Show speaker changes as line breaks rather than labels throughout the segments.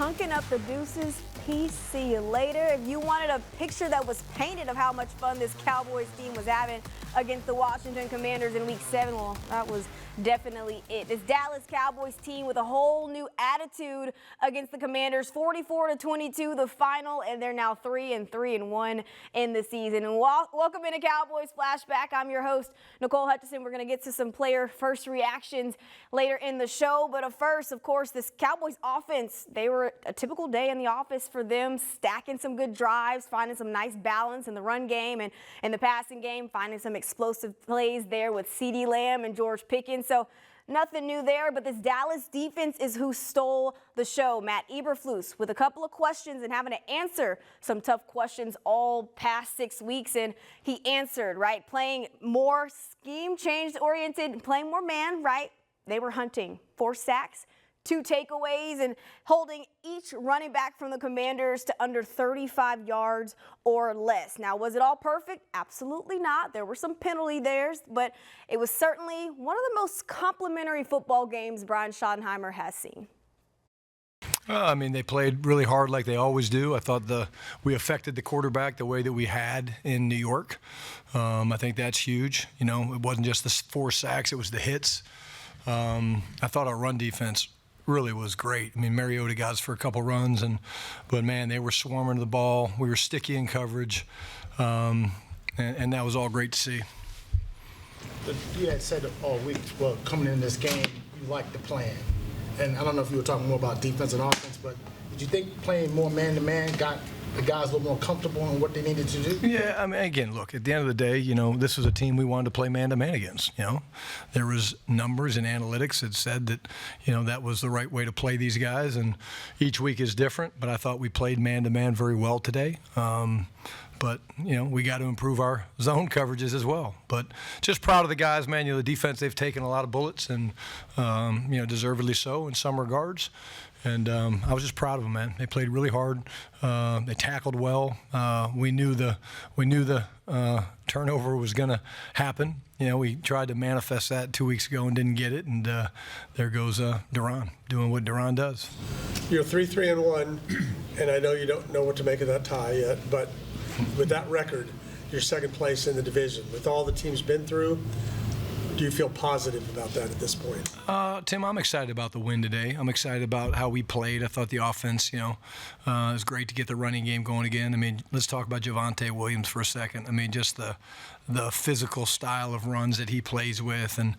chunking up the deuces. Peace, see you later. If you wanted a picture that was painted of how much fun this Cowboys team was having against the Washington Commanders in Week 7, well, that was definitely it. This Dallas Cowboys team with a whole new attitude against the Commanders, 44-22 the final, and they're now 3-1 in the season. And welcome into Cowboys Flashback. I'm your host, Nicole Hutchison. We're going to get to some player first reactions later in the show, but first, of course, this Cowboys offense, they were a typical day in the office for them, stacking some good drives, finding some nice balance in the run game and in the passing game, finding some explosive plays there with CeeDee Lamb and George Pickens. So nothing new there, but this Dallas defense is who stole the show. Matt Eberflus with a couple of questions and having to answer some tough questions all past 6 weeks, and he answered, right? Playing more scheme change oriented, playing more man, right? They were hunting 4 sacks, 2 takeaways, and holding each running back from the Commanders to under 35 yards or less. Now, was it all perfect? Absolutely not. There were some penalty there, but it was certainly one of the most complimentary football games Brian Schottenheimer has seen.
I mean, they played really hard like they always do. I thought we affected the quarterback the way that we had in New York. I think that's huge. You know, it wasn't just the 4 sacks, it was the hits. I thought our run defense really was great. I mean, Mariota got us for a couple runs, but man, they were swarming the ball. We were sticky in coverage, and that was all great to see.
But you had said all week, well, coming in this game, you liked the plan. And I don't know if you were talking more about defense and offense, but did you think playing more man-to-man got the guys a little more comfortable in what they needed to do?
Yeah, I mean, again, look, at the end of the day, you know, this was a team we wanted to play man-to-man against, you know. There was numbers and analytics that said that, you know, that was the right way to play these guys, and each week is different, but I thought we played man-to-man very well today. But, you know, we got to improve our zone coverages as well. But just proud of the guys, man. You know, the defense, they've taken a lot of bullets, and, you know, deservedly so in some regards. And I was just proud of them, man. They played really hard. They tackled well. We knew the turnover was going to happen. You know, we tried to manifest that 2 weeks ago and didn't get it. And there goes Duran doing what Duran does.
You're 3-1, and I know you don't know what to make of that tie yet, but with that record, you're second place in the division. With all the teams been through, do you feel positive about that at this point?
Tim, I'm excited about the win today. I'm excited about how we played. I thought the offense, you know, it was great to get the running game going again. I mean, let's talk about Javonte Williams for a second. I mean, just the physical style of runs that he plays with, and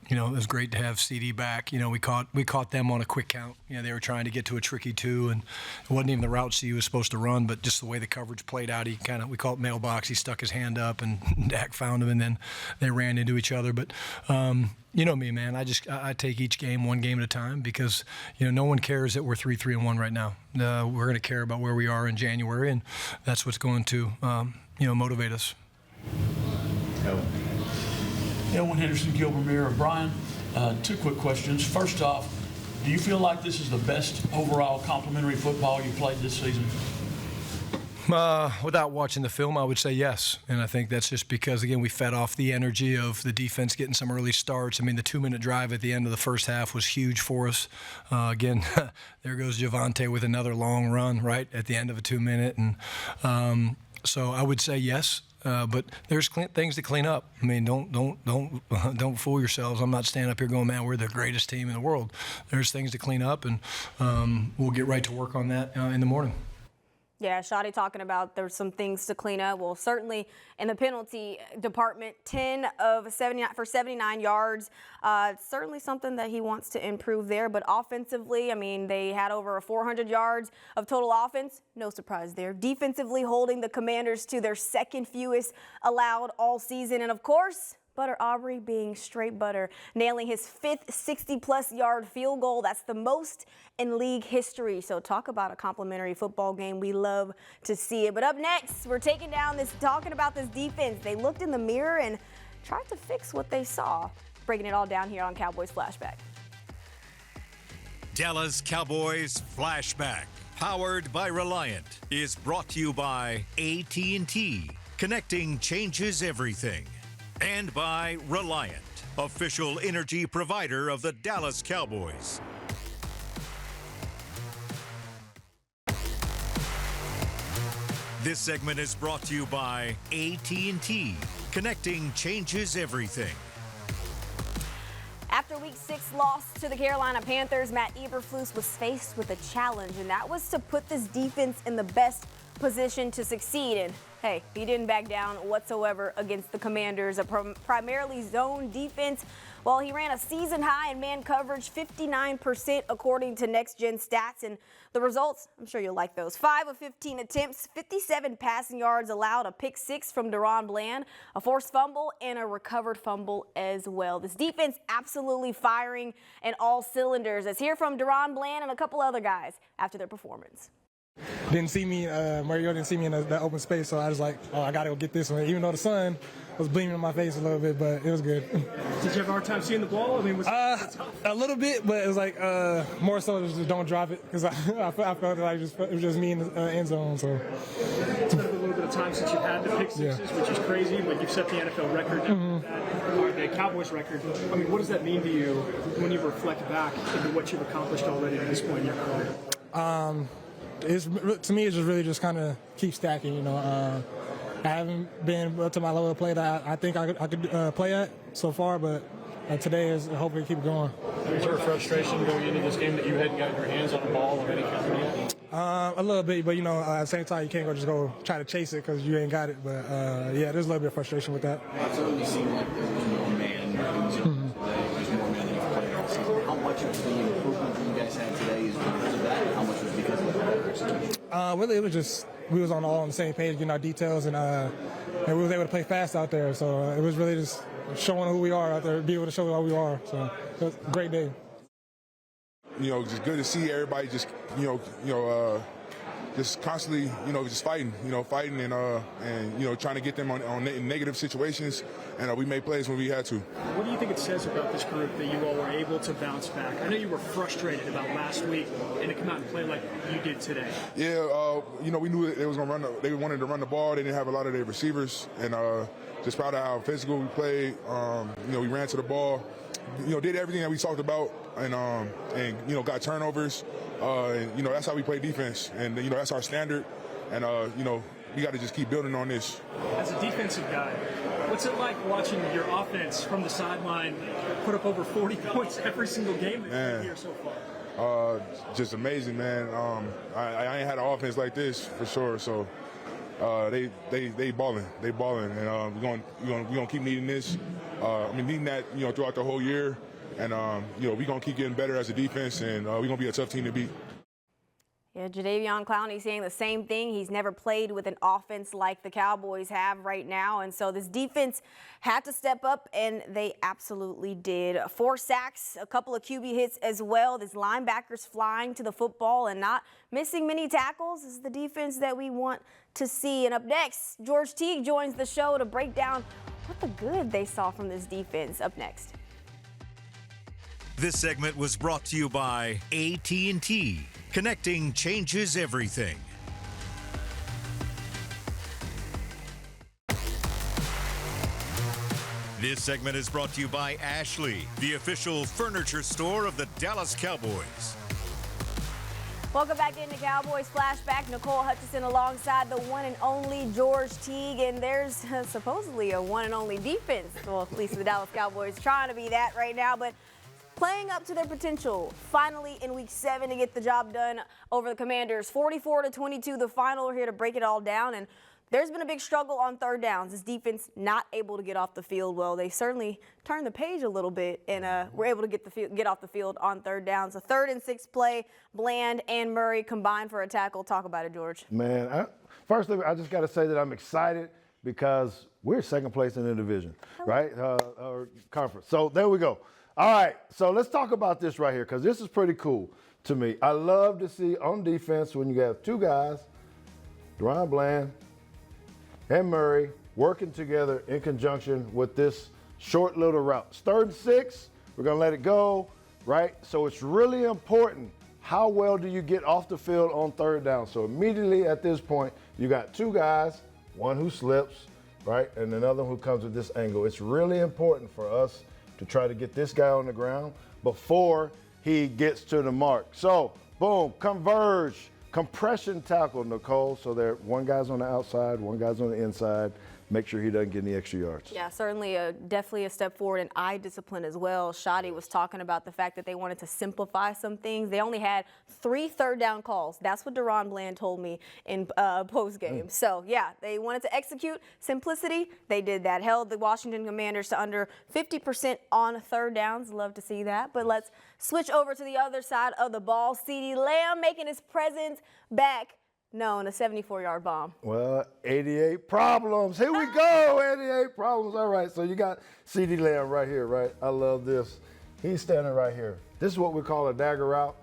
you know, it was great to have CeeDee back. You know, we caught them on a quick count. You know, they were trying to get to a tricky 2, and it wasn't even the route CeeDee was supposed to run, but just the way the coverage played out, we call it mailbox. He stuck his hand up, and Dak found him, and then they ran into each other. But you know me, man. I take each game one game at a time, because you know no one cares that we're 3-1 right now. We're going to care about where we are in January, and that's what's going to you know, motivate us.
Elwin Henderson, Gilbert Mirror. Brian, 2 quick questions. First off, do you feel like this is the best overall complimentary football you played this season?
Without watching the film, I would say yes. And I think that's just because, again, we fed off the energy of the defense getting some early starts. I mean, the 2-minute drive at the end of the first half was huge for us. Again, there goes Javonte with another long run, right, at the end of a 2-minute. And so I would say yes. But there's things to clean up. I mean, don't fool yourselves. I'm not standing up here going, man, we're the greatest team in the world. There's things to clean up, and we'll get right to work on that in the morning.
Yeah, Shotty talking about there's some things to clean up. Well, certainly in the penalty department, 10 of 79 for 79 yards. Certainly something that he wants to improve there. But offensively, I mean, they had over 400 yards of total offense. No surprise there. Defensively, holding the Commanders to their second fewest allowed all season. And, of course, Butter Aubrey being straight butter, nailing his 5th 60-plus yard field goal. That's the most in league history. So talk about a complimentary football game. We love to see it. But up next, we're talking about this defense. They looked in the mirror and tried to fix what they saw. Breaking it all down here on Cowboys Flashback.
Dallas Cowboys Flashback, powered by Reliant, is brought to you by AT&T. Connecting changes everything. And by Reliant, official energy provider of the Dallas Cowboys. This segment is brought to you by AT&T. Connecting changes everything.
After Week 6 loss to the Carolina Panthers, Matt Eberflus was faced with a challenge, and that was to put this defense in the best position to succeed. And hey, he didn't back down whatsoever against the Commanders, a primarily zone defense. Well, he ran a season high in man coverage, 59% according to Next Gen Stats. And the results, I'm sure you'll like those. 5 of 15 attempts, 57 passing yards allowed, a pick 6 from DaRon Bland, a forced fumble, and a recovered fumble as well. This defense absolutely firing in all cylinders. Let's hear from DaRon Bland and a couple other guys after their performance.
Didn't see me, Mario didn't see me in that open space, so I was like, oh, I got to go get this one. Even though the sun was beaming in my face a little bit, but it was good.
Did you have a hard time seeing the ball? I mean, was it tough?
A little bit, but it was like more so just don't drop it, because I felt like it was just me in the end zone. So
It's been a little bit of time since you've had the pick sixes, which is crazy, but you've set the NFL record, or the Cowboys record. I mean, what does that mean to you when you reflect back into what you've accomplished already at this point in your career?
to me, it's just really just kind of keep stacking. You know, I haven't been up to my level of play that I think I could play at so far, but today is hopefully keep it going.
Was there a frustration going into this game that you hadn't gotten your hands on a ball of any kind yet?
A little bit, but you know, at the same time, you can't just go try to chase it because you ain't got it. But yeah, there's a little bit of frustration with that.
It certainly seemed like there was more man. There's more man than you've played all season. How much of the improvement that you guys had today is because of that, and how much was because of the better execution?
Really, it was just we was all on the same page, getting our details, and we was able to play fast out there. So it was really just showing who we are out there, be able to show who we are. So it was a great day.
You know, just good to see everybody just, just constantly, just fighting, fighting and trying to get them on negative situations. And we made plays when we had to.
What do you think it says about this group that you all were able to bounce back? I know you were frustrated about last week and to come out and play like you did today.
Yeah, we knew that they was gonna they wanted to run the ball. They didn't have a lot of their receivers, and just proud of how physical we played. We ran to the ball. Did everything that we talked about, and got turnovers. That's how we play defense, and that's our standard. And we got to just keep building on this.
As a defensive guy, what's it like watching your offense from the sideline put up over 40 points every single game that you've been here so far?
Just amazing, man. I ain't had an offense like this for sure. So they balling, and we're gonna keep needing this. Needing that, throughout the whole year, and we're gonna keep getting better as a defense, and we're gonna be a tough team to beat.
Yeah, Jadeveon Clowney saying the same thing. He's never played with an offense like the Cowboys have right now, and so this defense had to step up, and they absolutely did. 4 sacks, a couple of QB hits as well. These linebackers flying to the football and not missing many tackles. This is the defense that we want to see. And up next, George Teague joins the show to break down what the good they saw from this defense. Up next.
This segment was brought to you by AT&T. Connecting changes everything. This segment is brought to you by Ashley, the official furniture store of the Dallas Cowboys.
Welcome back into Cowboys Flashback. Nicole Hutchison alongside the one and only George Teague, and there's supposedly a one and only defense. Well, at least the Dallas Cowboys trying to be that right now, but playing up to their potential. Finally in Week 7 to get the job done over the Commanders. 44-22, the final. We're here to break it all down, and there's been a big struggle on third downs. This defense not able to get off the field. Well, they certainly turned the page a little bit and were able to get off the field on third downs. A 3rd and 6 play, Bland and Murray combined for a tackle. Talk about it, George.
Man, first I just got to say that I'm excited because we're second place in the division, right? Or conference. So there we go. All right, so let's talk about this right here because this is pretty cool to me. I love to see on defense when you have 2 guys, DaRon Bland and Murray, working together in conjunction with this short little route. It's 3rd and 6, we're going to let it go, right? So it's really important how well do you get off the field on third down. So immediately at this point, you got 2 guys, one who slips, right, and another who comes with this angle. It's really important for us to try to get this guy on the ground before he gets to the mark. So, boom, converge, compression tackle, Nicole. So one guy's on the outside, one guy's on the inside. Make sure he doesn't get any extra yards.
Yeah, certainly definitely a step forward in eye discipline as well. Shadi was talking about the fact that they wanted to simplify some things. They only had 3 third-down calls. That's what Deron Bland told me in postgame. So, yeah, they wanted to execute simplicity. They did that. Held the Washington Commanders to under 50% on third downs. Love to see that. But let's switch over to the other side of the ball. CeeDee Lamb making his presence back. No, and a 74-yard bomb.
Well, 88 problems. Here we go, 88 problems. All right, so you got CeeDee Lamb right here, right? I love this. He's standing right here. This is what we call a dagger route.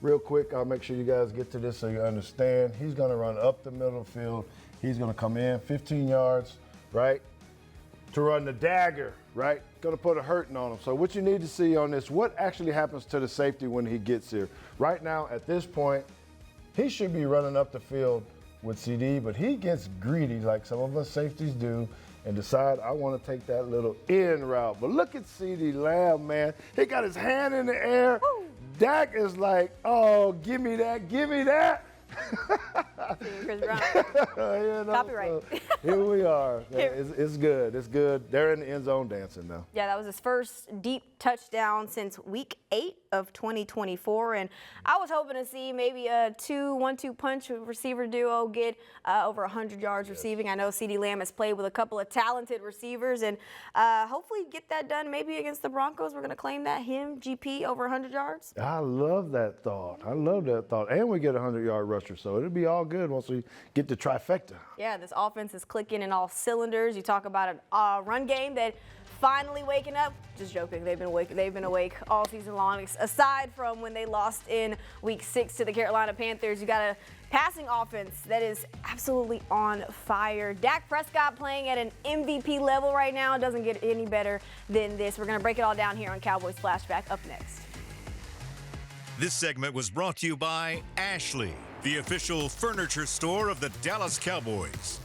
Real quick, I'll make sure you guys get to this so you understand. He's going to run up the middle of the field. He's going to come in 15 yards, right, to run the dagger, right? Going to put a hurting on him. So what you need to see on this, what actually happens to the safety when he gets here? Right now, at this point, he should be running up the field with CeeDee, but he gets greedy like some of us safeties do and decide, I want to take that little in route. But look at CeeDee Lamb, man. He got his hand in the air. Woo. Dak is like, oh, give me that, give me that.
Chris Brown. Copyright.
So here we are. It's good. It's good. They're in the end zone dancing now.
Yeah, that was his first deep touchdown since week 8 of 2024. And I was hoping to see maybe a 1-2 punch receiver duo get over 100 yards receiving. I know CeeDee Lamb has played with a couple of talented receivers, and hopefully get that done maybe against the Broncos. We're going to claim that him, GP, over 100 yards.
I love that thought. I love that thought. And we get a 100-yard rusher, so it'll be all good once we get the trifecta. Yeah,
this offense is clicking in all cylinders. You talk about a run game that finally waking up. Just joking. They've been awake all season long. Aside from when they lost in week 6 to the Carolina Panthers, you got a passing offense that is absolutely on fire. Dak Prescott playing at an MVP level right now. Doesn't get any better than this. We're going to break it all down here on Cowboys Flashback up next.
This segment was brought to you by Ashley, the official furniture store of the Dallas Cowboys.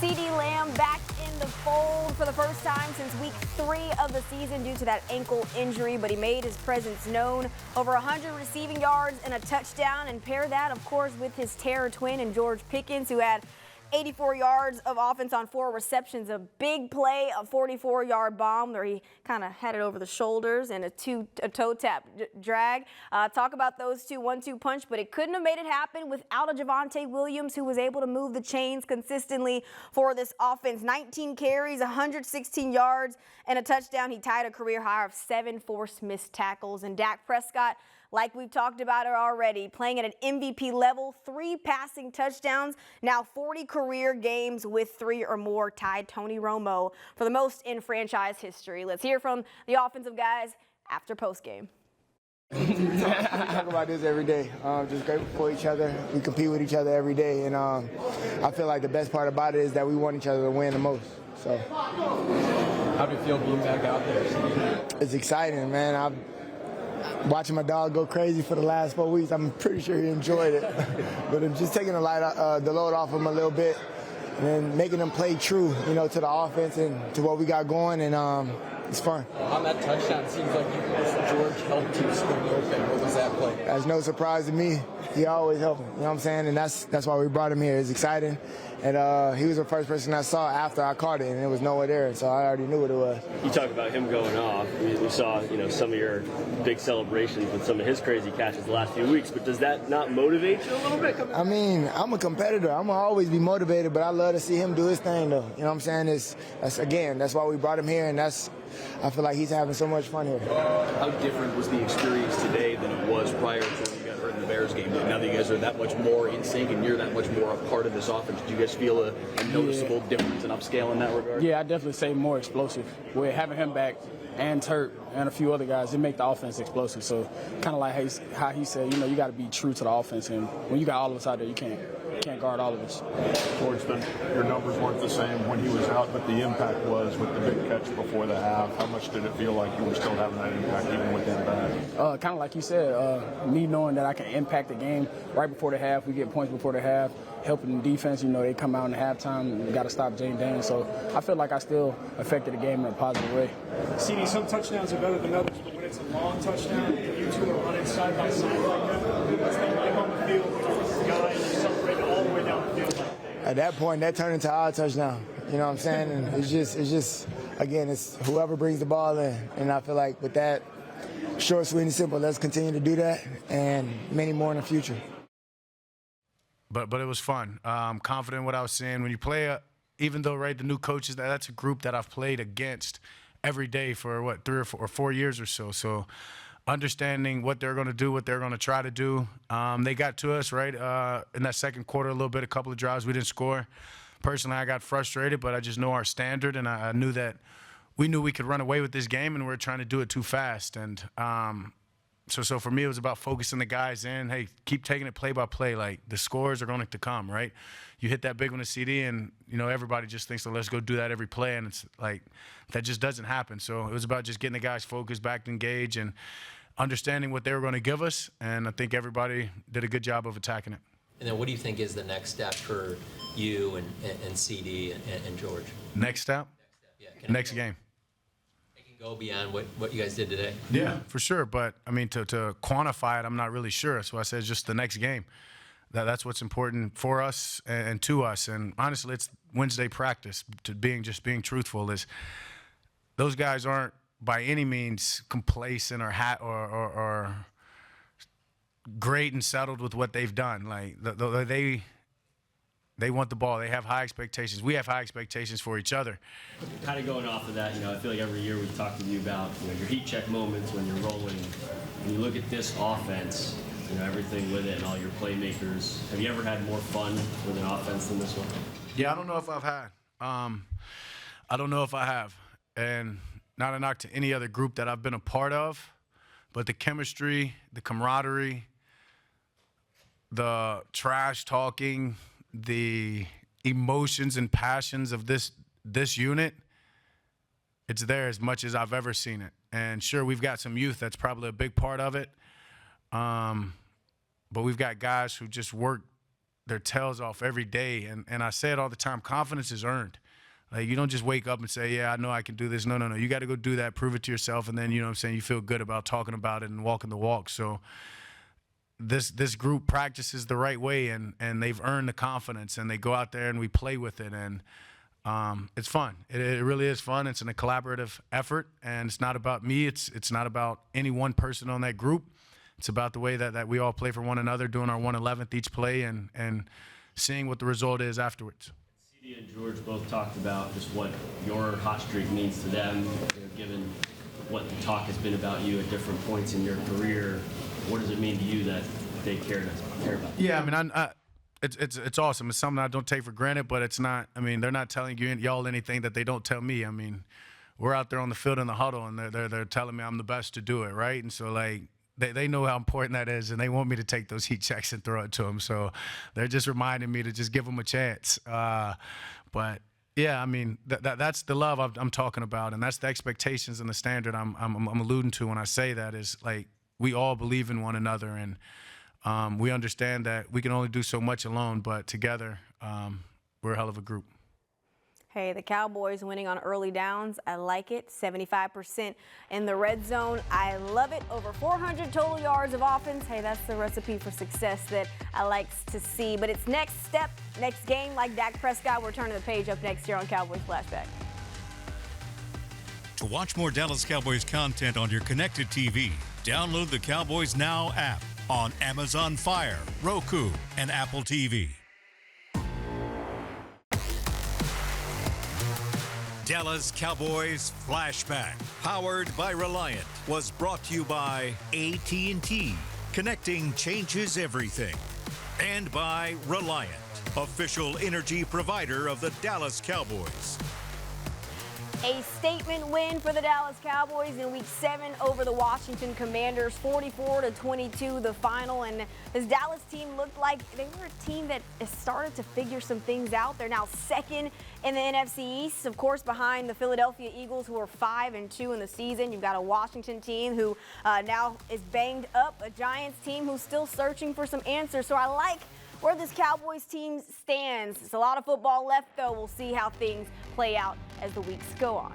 CeeDee Lamb back in the fold for the first time since week 3 of the season due to that ankle injury, but he made his presence known. Over 100 receiving yards and a touchdown, and pair that, of course, with his terror twin and George Pickens, who had 84 yards of offense on 4 receptions, a big play, a 44-yard bomb where he kind of had it over the shoulders, and a toe tap drag. Talk about those two 1-2 punch, but it couldn't have made it happen without a Javonte Williams who was able to move the chains consistently for this offense. 19 carries, 116 yards, and a touchdown. He tied a career high of 7 forced missed tackles. And Dak Prescott, like we've talked about it already, playing at an MVP level, 3 passing touchdowns, now 40 career games with 3 or more, tied Tony Romo for the most in franchise history. Let's hear from the offensive guys after postgame.
We talk about this every day. Just grateful for each other. We compete with each other every day, and I feel like the best part about it is that we want each other to win the most. So,
how do you feel being back out there?
It's exciting, man. I'm watching my dog go crazy for the last 4 weeks. I'm pretty sure he enjoyed it. But I'm just taking the load off him a little bit and making them play true, to the offense and to what we got going, and it's fun.
On that touchdown, it seems like George helped you score open. What was that play?
That's no surprise to me. He always helped me, you know what I'm saying? And that's why we brought him here. It's exciting. And he was the first person I saw after I caught it, and it was nowhere there, so I already knew what it was.
You talk about him going off. We saw, some of your big celebrations with some of his crazy catches the last few weeks, but does that not motivate you a little bit?
I mean, I'm a competitor. I'm going to always be motivated, but I love to see him do his thing, though. You know what I'm saying? That's why we brought him here, and I feel like he's having so much fun here.
How different was the experience today than it was prior to when you got hurt in the Bears game? Now that you guys are that much more in sync and you're that much more a part of this offense, do you guys feel a noticeable difference in upscale in that regard?
Yeah, I definitely say more explosive. With having him back and Turk and a few other guys, it make the offense explosive. So kind of like how he said, you got to be true to the offense. And when you got all of us out there, you can't guard all of us.
George, your numbers weren't the same when he was out, but the impact was with the big catch before the half. How much did it feel like you were still having that impact even with him back?
Kind of like you said, me knowing that I can impact the game right before the half. We get points before the half. helping the defense. You know, they come out in halftime, we got to stop Jane Daniels. So I feel like I still affected the game in a positive way.
CeeDee, some touchdowns are better than others, but when it's a long touchdown, you two are running side by side like that. What's that like on the field with your guy and you celebrate all the way down the field like that?
At that point, that turned into our touchdown. You know what I'm saying? And it's just, again, it's whoever brings the ball in. And I feel like with that, short, sweet, and simple, let's continue to do that and many more in the future.
But it was fun. Confident in what I was saying. When you play, even though, right, the new coaches, that's a group that I've played against every day for, 3 or 4 years or so. So understanding what they're going to do, what they're going to try to do. They got to us, right, in that second quarter a little bit, a couple of drives. We didn't score. Personally, I got frustrated, but I just know our standard, and I knew that we knew we could run away with this game, and we were trying to do it too fast. And so for me, it was about focusing the guys in. Hey, keep taking it play by play. Like, the scores are going to come, right? You hit that big one to CeeDee, and, you know, everybody just thinks, let's go do that every play, and it's like that just doesn't happen. So it was about just getting the guys focused, back engaged, and understanding what they were going to give us, and I think everybody did a good job of attacking it.
And then what do you think is the next step for you and CeeDee and George?
Next step?
Yeah,
next game.
It can go beyond what you guys did today.
Yeah, for sure. But, I mean, to quantify it, I'm not really sure. So I said just the next game. That's what's important for us and to us. And honestly, it's Wednesday practice. Being truthful is those guys aren't by any means complacent or great and settled with what they've done. Like, they want the ball. They have high expectations. We have high expectations for each other.
Kind of going off of that, you know, I feel like every year we talk to you about, you know, your heat check moments when you're rolling. When you look at this offense, you know, everything with it and all your playmakers, have you ever had more fun with an offense than this one?
Yeah, I don't know if I've had. I don't know if I have. And not a knock to any other group that I've been a part of, but the chemistry, the camaraderie, the trash talking, the emotions and passions of this unit, it's there as much as I've ever seen it. And sure, we've got some youth that's probably a big part of it. But we've got guys who just work their tails off every day. And I say it all the time, confidence is earned. Like, you don't just wake up and say, yeah, I know I can do this. No. You got to go do that, prove it to yourself, and then, you know what I'm saying, you feel good about talking about it and walking the walk. So this group practices the right way, and they've earned the confidence, and they go out there and we play with it. And it's fun. It really is fun. It's a collaborative effort, and it's not about me. It's not about any one person on that group. It's about the way that we all play for one another, doing our 1/11th each play, and seeing what the result is afterwards.
CeeDee and George both talked about just what your hot streak means to them, you know, given what the talk has been about you at different points in your career. What does it mean to you that they care about?
Yeah, I mean, it's awesome. It's something I don't take for granted, but it's not. I mean, they're not telling y'all anything that they don't tell me. I mean, we're out there on the field in the huddle, and they're telling me I'm the best to do it, right? And so, like, they know how important that is, and they want me to take those heat checks and throw it to them. So they're just reminding me to just give them a chance. But yeah, I mean, that's the love I'm talking about, and that's the expectations and the standard I'm alluding to when I say that is, like, we all believe in one another, and we understand that we can only do so much alone, but together we're a hell of a group.
Hey, the Cowboys winning on early downs. I like it. 75% in the red zone. I love it. Over 400 total yards of offense. Hey, that's the recipe for success that I like to see. But it's next step, next game, like Dak Prescott. We're turning the page up next year on Cowboys Flashback.
To watch more Dallas Cowboys content on your connected TV, download the Cowboys Now app on Amazon Fire, Roku, and Apple TV. Dallas Cowboys Flashback, powered by Reliant, was brought to you by AT&T. Connecting changes everything. And by Reliant, official energy provider of the Dallas Cowboys.
A statement win for the Dallas Cowboys in Week 7 over the Washington Commanders, 44-22 the final. And this Dallas team looked like they were a team that has started to figure some things out. They're now second in the NFC East, of course, behind the Philadelphia Eagles, who are 5-2 in the season. You've got a Washington team who now is banged up, a Giants team who's still searching for some answers. So I like where this Cowboys team stands. It's a lot of football left, though. We'll see how things play out as the weeks go on.